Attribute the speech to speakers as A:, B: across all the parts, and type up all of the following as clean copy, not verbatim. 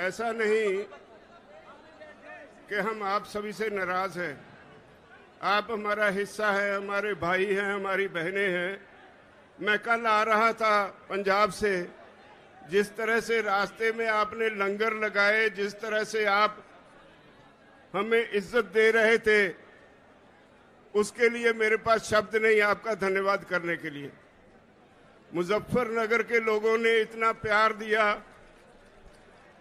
A: ऐसा नहीं कि हम आप सभी से नाराज हैं। आप हमारा हिस्सा है, हमारे भाई हैं, हमारी बहनें हैं। मैं कल आ रहा था पंजाब से, जिस तरह से रास्ते में आपने लंगर लगाए, जिस तरह से आप हमें इज्जत दे रहे थे, उसके लिए मेरे पास शब्द नहीं आपका धन्यवाद करने के लिए। मुजफ्फरनगर के लोगों ने इतना प्यार दिया,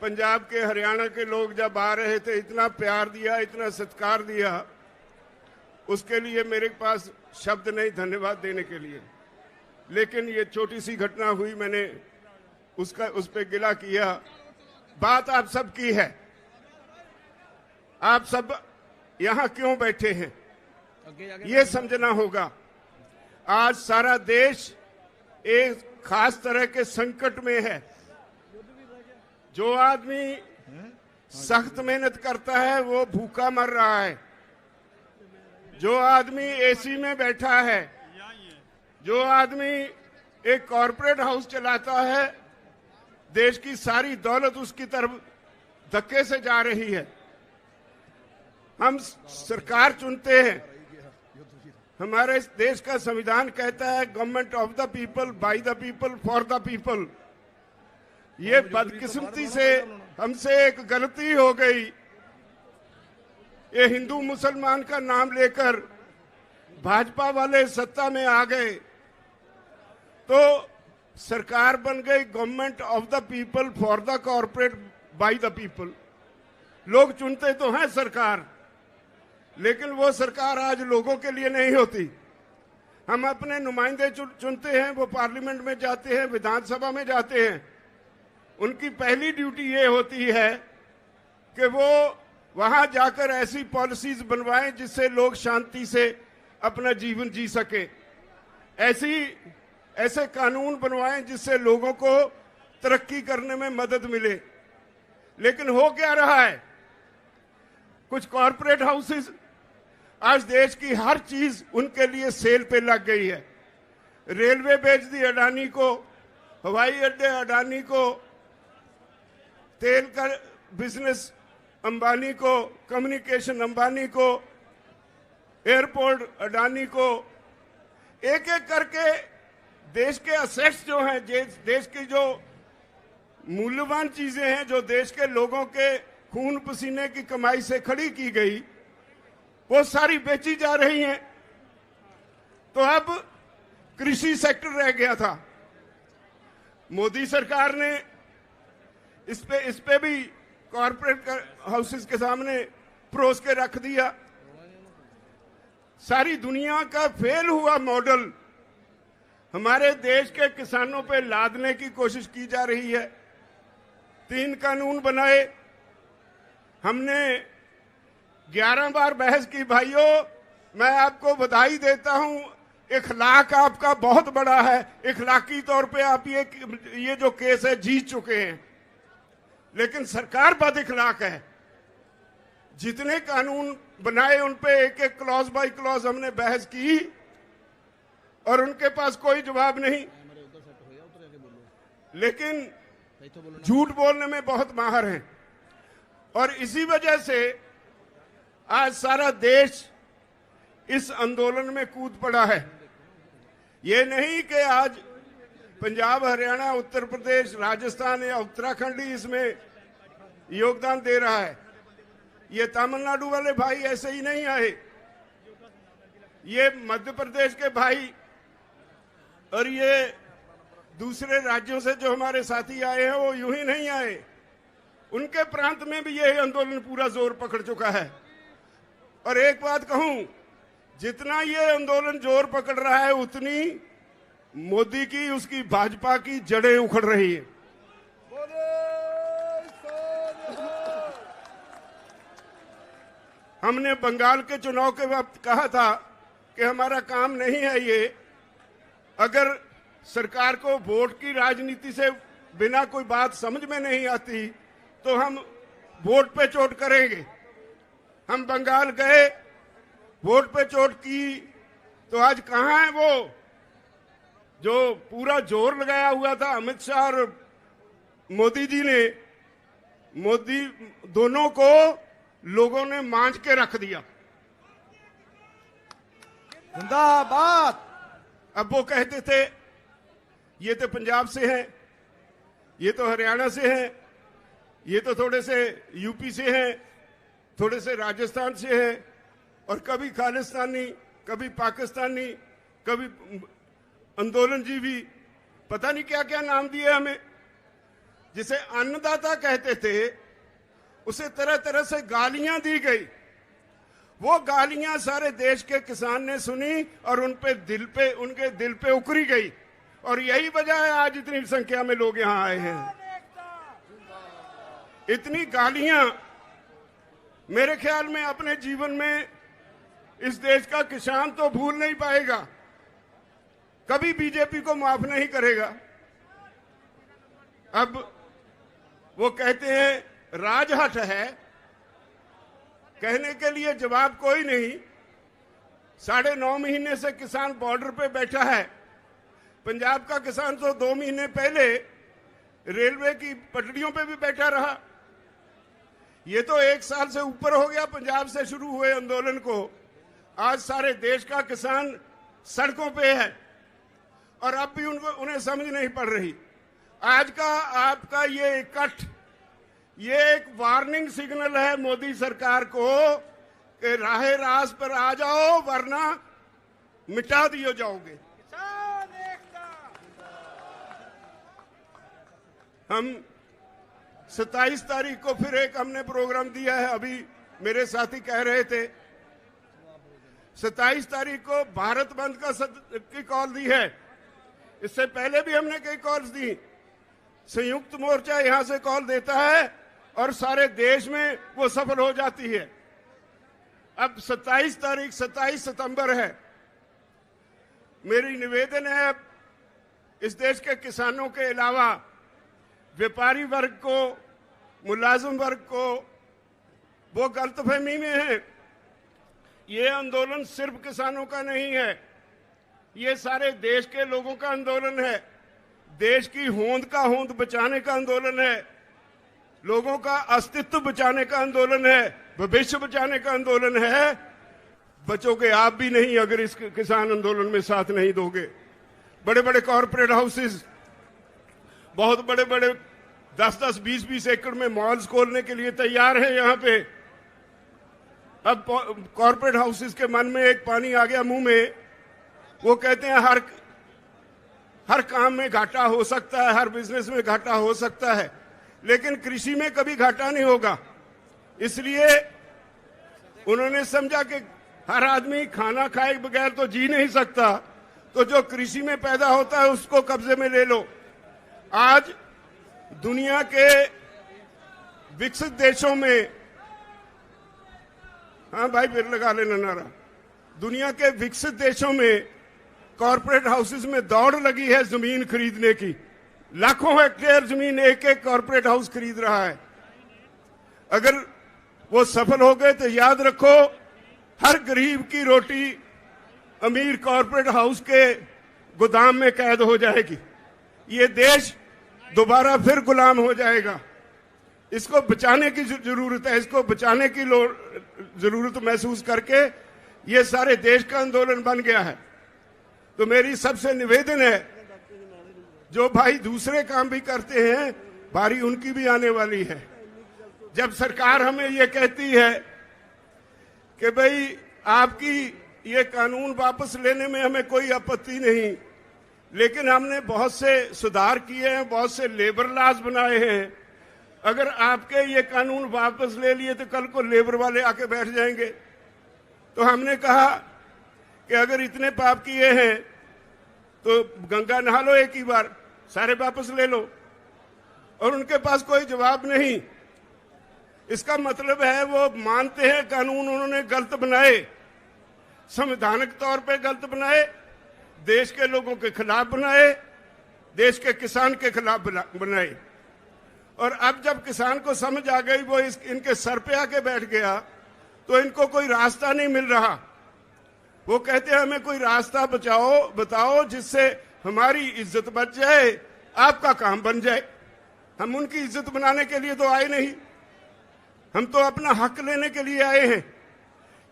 A: पंजाब के, हरियाणा के लोग जब आ रहे थे इतना प्यार दिया, इतना सत्कार दिया, उसके लिए मेरे पास शब्द नहीं धन्यवाद देने के लिए। लेकिन ये छोटी सी घटना हुई, मैंने उस पे गिला किया। बात आप सब की है। आप सब यहां क्यों बैठे हैं ये समझना होगा। आज सारा देश एक खास तरह के संकट में है। जो आदमी सख्त मेहनत करता है वो भूखा मर रहा है। जो आदमी एसी में बैठा है, जो आदमी एक कॉरपोरेट हाउस चलाता है, देश की सारी दौलत उसकी तरफ धक्के से जा रही है। हम सरकार चुनते हैं। हमारे देश का संविधान कहता है government of the people, by the people, for the people. ये बदकिस्मती से हमसे एक गलती हो गई। ये हिंदू मुसलमान का नाम लेकर भाजपा वाले सत्ता में आ गए तो सरकार बन गई government of the people, for the corporate, by the people. लोग चुनते तो हैं सरकार, लेकिन वो सरकार आज लोगों के लिए नहीं होती। हम अपने नुमाइंदे चुनते हैं, वो पार्लियामेंट में जाते हैं, विधानसभा में जाते हैं। उनकी पहली ड्यूटी ये होती है कि वो वहां जाकर ऐसी पॉलिसीज बनवाएं जिससे लोग शांति से अपना जीवन जी सके। ऐसे कानून बनवाएं जिससे लोगों को तरक्की करने में मदद मिले। लेकिन हो क्या रहा है, कुछ कॉरपोरेट हाउसेस आज देश की हर चीज उनके लिए सेल पे लग गई है। रेलवे बेच दी अडानी को, हवाई अड्डे अडानी को, तेल का बिजनेस अंबानी को, कम्युनिकेशन अंबानी को, एयरपोर्ट अडानी को। एक एक करके देश के असेट्स जो हैं, देश की जो मूल्यवान चीजें हैं, जो देश के लोगों के खून पसीने की कमाई से खड़ी की गई, वो सारी बेची जा रही हैं। तो अब कृषि सेक्टर रह गया था। मोदी सरकार ने इस पे भी कॉर्पोरेट हाउसेस के सामने परोस के रख दिया। सारी दुनिया का फेल हुआ मॉडल हमारे देश के किसानों पे लादने की कोशिश की जा रही है। 3 कानून बनाए, हमने 11 बार बहस की। भाइयों, मैं आपको बधाई देता हूं, इखलाक आपका बहुत बड़ा है। इखलाकी तौर पे आप ये जो केस है जीत चुके हैं। लेकिन सरकार बद इखलाक है। जितने कानून बनाए उन पे एक एक क्लॉज बाय क्लॉज हमने बहस की और उनके पास कोई जवाब नहीं। लेकिन झूठ बोलने में बहुत माहिर हैं और इसी वजह से आज सारा देश इस आंदोलन में कूद पड़ा है। ये नहीं कि आज पंजाब, हरियाणा, उत्तर प्रदेश, राजस्थान या उत्तराखंड ही इसमें योगदान दे रहा है। ये तमिलनाडु वाले भाई ऐसे ही नहीं आए, ये मध्य प्रदेश के भाई और ये दूसरे राज्यों से जो हमारे साथी आए हैं वो यूं ही नहीं आए। उनके प्रांत में भी ये आंदोलन पूरा जोर पकड़ चुका है। और एक बात कहूं, जितना ये आंदोलन जोर पकड़ रहा है उतनी मोदी की, उसकी भाजपा की जड़ें उखड़ रही है। हमने बंगाल के चुनाव के वक्त कहा था कि हमारा काम नहीं है ये। अगर सरकार को वोट की राजनीति से बिना कोई बात समझ में नहीं आती तो हम वोट पे चोट करेंगे। हम बंगाल गए, वोट पे चोट की, तो आज कहां है वो जो पूरा जोर लगाया हुआ था अमित शाह और मोदी जी ने मोदी दोनों को लोगों ने मांझ के रख दिया।
B: जिंदाबाद।
A: अब वो कहते थे ये तो पंजाब से हैं, ये तो हरियाणा से हैं, ये तो थोड़े से यूपी से हैं, थोड़े से राजस्थान से हैं, और कभी खालिस्तानी, कभी पाकिस्तानी, कभी आंदोलनजीवी, पता नहीं क्या क्या नाम दिए हमें। जिसे अन्नदाता कहते थे उसे तरह तरह से गालियां दी गई। वो गालियां सारे देश के किसान ने सुनी और उनके दिल पे उकरी गई, और यही वजह है आज इतनी संख्या में लोग यहां आए हैं। इतनी गालियां मेरे ख्याल में अपने जीवन में इस देश का किसान तो भूल नहीं पाएगा, कभी बीजेपी को माफ नहीं करेगा। अब वो कहते हैं राजहट है, कहने के लिए जवाब कोई नहीं। 9.5 महीने से किसान बॉर्डर पे बैठा है। पंजाब का किसान तो 2 महीने पहले रेलवे की पटरियों पे भी बैठा रहा। ये तो 1 साल से ऊपर हो गया पंजाब से शुरू हुए आंदोलन को। आज सारे देश का किसान सड़कों पे है और अब भी उन्हें समझ नहीं पड़ रही। आज का आपका ये इकट्ठ, ये एक वार्निंग सिग्नल है मोदी सरकार को कि राहे रास पर आ जाओ वरना मिटा दिए जाओगे। हम 27 तारीख को फिर एक हमने प्रोग्राम दिया है। अभी मेरे साथी कह रहे थे 27 तारीख को भारत बंद की कॉल दी है। इससे पहले भी हमने कई कॉल्स दी। संयुक्त मोर्चा यहां से कॉल देता है और सारे देश में वो सफल हो जाती है। अब 27 सितंबर है। मेरी निवेदन है अब इस देश के किसानों के अलावा व्यापारी वर्ग को, मुलाजिम वर्ग को, वो गलतफहमी में है। ये आंदोलन सिर्फ किसानों का नहीं है, ये सारे देश के लोगों का आंदोलन है। देश की होंद का होंद बचाने का आंदोलन है, लोगों का अस्तित्व बचाने का आंदोलन है, भविष्य बचाने का आंदोलन है। बचोगे आप भी नहीं अगर इस किसान आंदोलन में साथ नहीं दोगे। बड़े बड़े कॉरपोरेट हाउसेस, बहुत बड़े बड़े 10-10, 20-20 एकड़ में मॉल्स खोलने के लिए तैयार है यहाँ पे। अब कॉरपोरेट हाउसेस के मन में एक पानी आ गया मुंह में। वो कहते हैं हर काम में घाटा हो सकता है, हर बिजनेस में घाटा हो सकता है, लेकिन कृषि में कभी घाटा नहीं होगा। इसलिए उन्होंने समझा कि हर आदमी खाना खाए बगैर तो जी नहीं सकता, तो जो कृषि में पैदा होता है उसको कब्जे में ले लो। आज दुनिया के विकसित देशों में, हाँ भाई फिर लगा लेना नारा, दुनिया के विकसित देशों में कॉरपोरेट हाउसेस में दौड़ लगी है जमीन खरीदने की। लाखों हेक्टेयर जमीन एक एक कॉरपोरेट हाउस खरीद रहा है। अगर वो सफल हो गए तो याद रखो हर गरीब की रोटी अमीर कॉरपोरेट हाउस के गोदाम में कैद हो जाएगी। ये देश दोबारा फिर गुलाम हो जाएगा। इसको बचाने की जरूरत है, इसको बचाने की जरूरत महसूस करके ये सारे देश का आंदोलन बन गया है। तो मेरी सबसे निवेदन है, जो भाई दूसरे काम भी करते हैं बारी उनकी भी आने वाली है। जब सरकार हमें ये कहती है कि भाई आपकी ये कानून वापस लेने में हमें कोई आपत्ति नहीं, लेकिन हमने बहुत से सुधार किए हैं, बहुत से लेबर लॉज बनाए हैं, अगर आपके ये कानून वापस ले लिए तो कल को लेबर वाले आके बैठ जाएंगे। तो हमने कहा कि अगर इतने पाप किए हैं तो गंगा नहा लो एक ही बार, सारे वापस ले लो। और उनके पास कोई जवाब नहीं। इसका मतलब है वो मानते हैं कानून उन्होंने गलत बनाए, संवैधानिक तौर पे गलत बनाए, देश के लोगों के खिलाफ बनाए, देश के किसान के खिलाफ बनाए। और अब जब किसान को समझ आ गई, वो इनके सर पे आके बैठ गया, तो इनको कोई रास्ता नहीं मिल रहा। वो कहते हैं हमें कोई रास्ता बताओ जिससे हमारी इज्जत बच जाए, आपका काम बन जाए। हम उनकी इज्जत बनाने के लिए तो आए नहीं। हम तो अपना हक लेने के लिए आए हैं।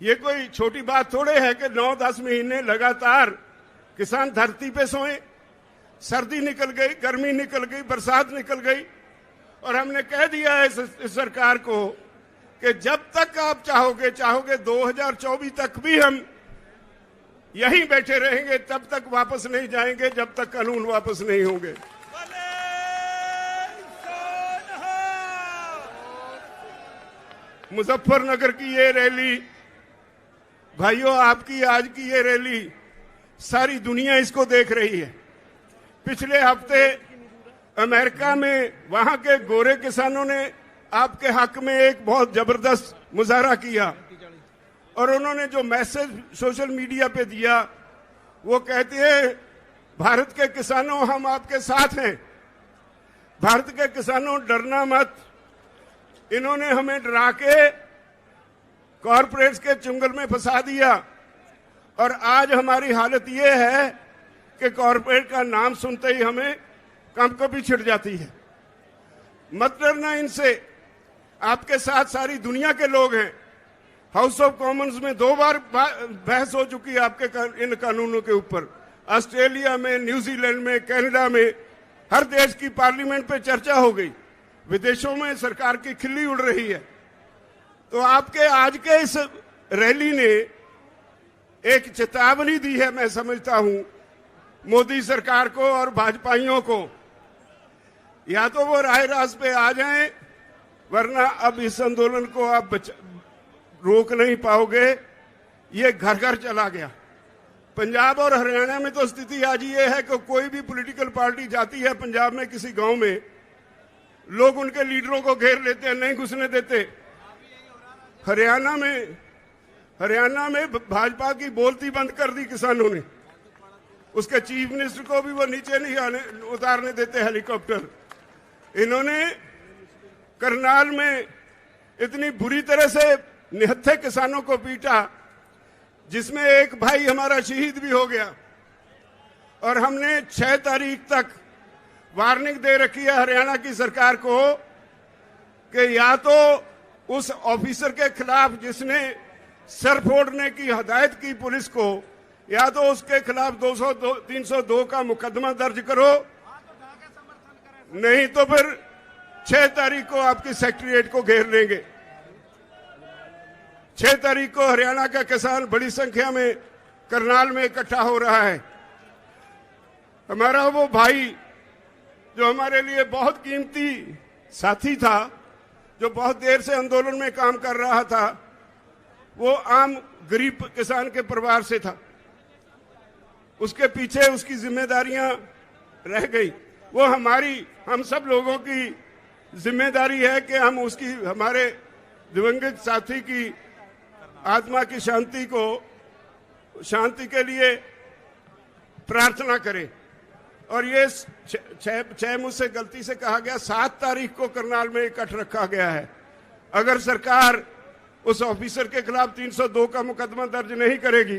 A: ये कोई छोटी बात थोड़े है कि 9-10 महीने लगातार किसान धरती पे सोए। सर्दी निकल गई, गर्मी निकल गई, बरसात निकल गई, और हमने कह दिया है इस सरकार को कि जब तक आप चाहोगे 2024 तक भी हम यहीं बैठे रहेंगे, तब तक वापस नहीं जाएंगे जब तक कानून वापस नहीं होंगे। मुजफ्फरनगर की ये रैली, भाइयों, आपकी आज की ये रैली सारी दुनिया इसको देख रही है। पिछले हफ्ते अमेरिका में वहां के गोरे किसानों ने आपके हक में एक बहुत जबरदस्त मुजाहरा किया, और उन्होंने जो मैसेज सोशल मीडिया पे दिया, वो कहते हैं, भारत के किसानों, हम आपके साथ हैं। भारत के किसानों, डरना मत। इन्होंने हमें डरा के कॉरपोरेट्स के चुंगल में फंसा दिया, और आज हमारी हालत ये है कि कॉरपोरेट का नाम सुनते ही हमें कंपकपी छिड़ जाती है। मत डरना इनसे, आपके साथ सारी दुनिया के लोग हैं। हाउस ऑफ कॉमन्स में 2 बार बहस हो चुकी है आपके इन कानूनों के ऊपर। ऑस्ट्रेलिया में, न्यूजीलैंड में, कनाडा में, हर देश की पार्लियामेंट पे चर्चा हो गई। विदेशों में सरकार की खिल्ली उड़ रही है। तो आपके आज के इस रैली ने एक चेतावनी दी है, मैं समझता हूं, मोदी सरकार को और भाजपाइयों को। या तो वो राह रास्त पे आ जाएं, वरना अब इस आंदोलन को आप रोक नहीं पाओगे। ये घर घर चला गया। पंजाब और हरियाणा में तो स्थिति आज ये है कि कोई भी पॉलिटिकल पार्टी जाती है पंजाब में किसी गांव में, लोग उनके लीडरों को घेर लेते हैं, नहीं घुसने देते। हरियाणा में भाजपा की बोलती बंद कर दी किसानों ने। उसके चीफ मिनिस्टर को भी वो नीचे नहीं उतारने देते हेलीकॉप्टर। इन्होंने करनाल में इतनी बुरी तरह से निहत्थे किसानों को पीटा, जिसमें एक भाई हमारा शहीद भी हो गया। और हमने 6 तारीख तक वार्निंग दे रखी है हरियाणा की सरकार को कि या तो उस ऑफिसर के खिलाफ जिसने सर फोड़ने की हदायत की पुलिस को, या तो उसके खिलाफ 302 का मुकदमा दर्ज करो, नहीं तो फिर 6 तारीख को आपकी सेक्रेटेरिएट को घेर लेंगे। 6 तारीख को हरियाणा का किसान बड़ी संख्या में करनाल में इकट्ठा हो रहा है। हमारा वो भाई जो हमारे लिए बहुत कीमती साथी था, जो बहुत देर से आंदोलन में काम कर रहा था, वो आम गरीब किसान के परिवार से था। उसके पीछे उसकी जिम्मेदारियां रह गई। वो हम सब लोगों की जिम्मेदारी है कि हम उसकी, हमारे दिवंगत साथी की आत्मा की शांति के लिए प्रार्थना करें। और ये 6 मुझसे गलती से कहा गया, 7 तारीख को करनाल में इकट्ठ रखा गया है। अगर सरकार उस ऑफिसर के खिलाफ 302 का मुकदमा दर्ज नहीं करेगी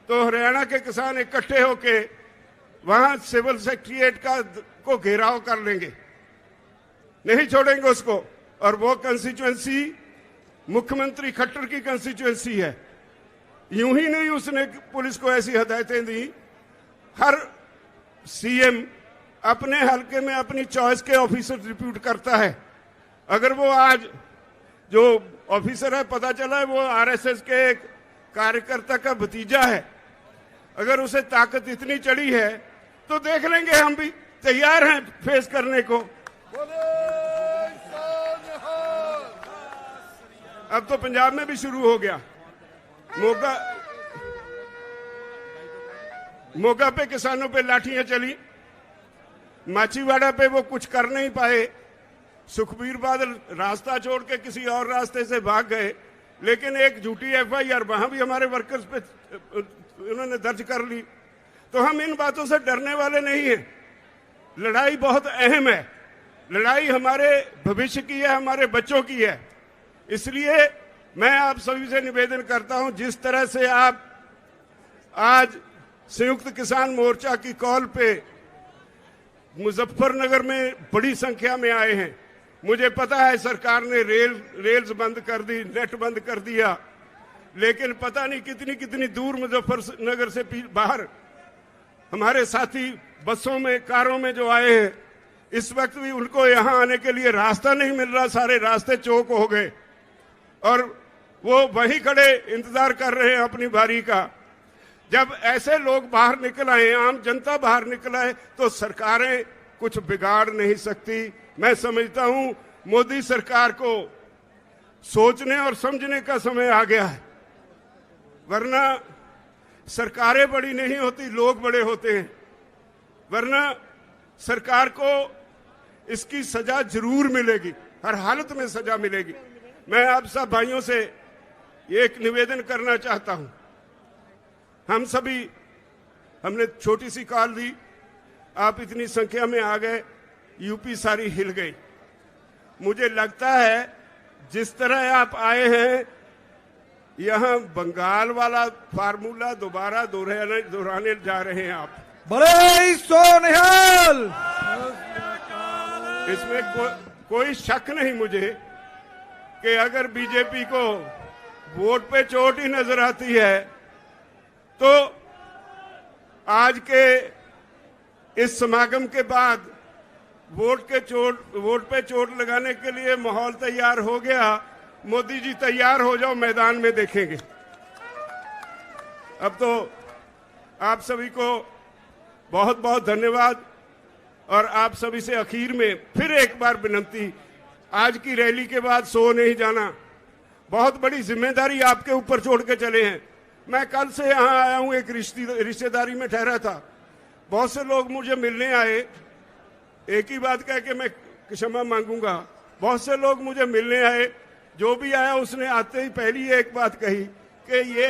A: तो हरियाणा के किसान इकट्ठे होके वहां सिविल सेक्रेटेरिएट को घेराव कर लेंगे, नहीं छोड़ेंगे उसको। और वो कंस्टिट्यूएंसी मुख्यमंत्री खट्टर की कंस्टिट्यूएंसी है। यूं ही नहीं उसने पुलिस को ऐसी हदायतें दी। हर सीएम अपने हलके में अपनी चॉइस के ऑफिसर रिक्रूट करता है। अगर वो आज जो ऑफिसर है, पता चला है वो आरएसएस के एक कार्यकर्ता का भतीजा है, अगर उसे ताकत इतनी चढ़ी है तो देख लेंगे, हम भी तैयार हैं फेस करने को। अब तो पंजाब में भी शुरू हो गया। मोगा पे किसानों पे लाठियां चली, माछीवाड़ा पे वो कुछ कर नहीं पाए। सुखबीर बादल रास्ता छोड़ के किसी और रास्ते से भाग गए, लेकिन एक झूठी एफआईआर वहां भी हमारे वर्कर्स पे उन्होंने दर्ज कर ली। तो हम इन बातों से डरने वाले नहीं हैं। लड़ाई बहुत अहम है, लड़ाई हमारे भविष्य की है, हमारे बच्चों की है। इसलिए मैं आप सभी से निवेदन करता हूं, जिस तरह से आप आज संयुक्त किसान मोर्चा की कॉल पे मुजफ्फरनगर में बड़ी संख्या में आए हैं, मुझे पता है सरकार ने रेल्स बंद कर दी, नेट बंद कर दिया, लेकिन पता नहीं कितनी कितनी दूर मुजफ्फरनगर से बाहर हमारे साथी बसों में, कारों में जो आए हैं, इस वक्त भी उनको यहां आने के लिए रास्ता नहीं मिल रहा। सारे रास्ते चौक हो गए और वो वहीं खड़े इंतजार कर रहे हैं अपनी बारी का। जब ऐसे लोग बाहर निकल आए, आम जनता बाहर निकल आए, तो सरकारें कुछ बिगाड़ नहीं सकती। मैं समझता हूं मोदी सरकार को सोचने और समझने का समय आ गया है, वरना सरकारें बड़ी नहीं होती, लोग बड़े होते हैं। वरना सरकार को इसकी सजा जरूर मिलेगी, हर हालत में सजा मिलेगी। मैं आप सब भाइयों से एक निवेदन करना चाहता हूं। हम सभी, हमने छोटी सी कॉल दी, आप इतनी संख्या में आ गए, यूपी सारी हिल गई। मुझे लगता है जिस तरह आप आए हैं, यहां बंगाल वाला फार्मूला दोबारा दोहराने जा रहे हैं आप।
B: बड़े सोनिहाल।
A: इसमें कोई शक नहीं मुझे कि अगर बीजेपी को वोट पे चोट ही नजर आती है, तो आज के इस समागम के बाद वोट पे चोट लगाने के लिए माहौल तैयार हो गया। मोदी जी तैयार हो जाओ, मैदान में देखेंगे। अब तो आप सभी को बहुत बहुत धन्यवाद, और आप सभी से आखिर में फिर एक बार विनती, आज की रैली के बाद सो नहीं जाना। बहुत बड़ी जिम्मेदारी आपके ऊपर छोड़ के चले हैं। मैं कल से यहां आया हूं, एक रिश्तेदारी में ठहरा था। बहुत से लोग मुझे मिलने आए, एक ही बात कह के मैं क्षमा मांगूंगा। बहुत से लोग मुझे मिलने आए, जो भी आया उसने आते ही पहली एक बात कही कि ये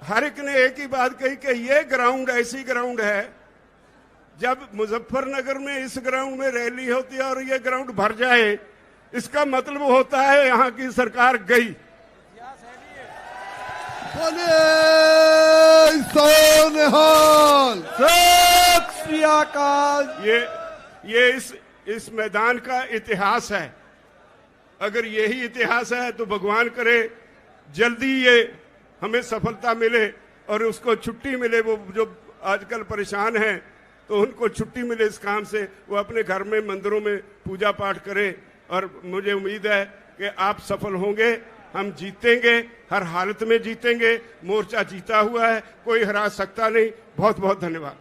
A: हर एक ने एक ही बात कही कि ये ग्राउंड ऐसी ग्राउंड है, जब मुजफ्फरनगर में इस ग्राउंड में रैली होती है और ये ग्राउंड भर जाए, इसका मतलब होता है यहां की सरकार गई।
B: सोनिहाल। सत श्री अकाल।
A: ये इस मैदान का इतिहास है। अगर यही इतिहास है तो भगवान करे जल्दी ये हमें सफलता मिले और उसको छुट्टी मिले। वो जो आजकल परेशान हैं तो उनको छुट्टी मिले इस काम से, वो अपने घर में मंदिरों में पूजा पाठ करें। और मुझे उम्मीद है कि आप सफल होंगे, हम जीतेंगे, हर हालत में जीतेंगे। मोर्चा जीता हुआ है, कोई हरा सकता नहीं। बहुत बहुत धन्यवाद।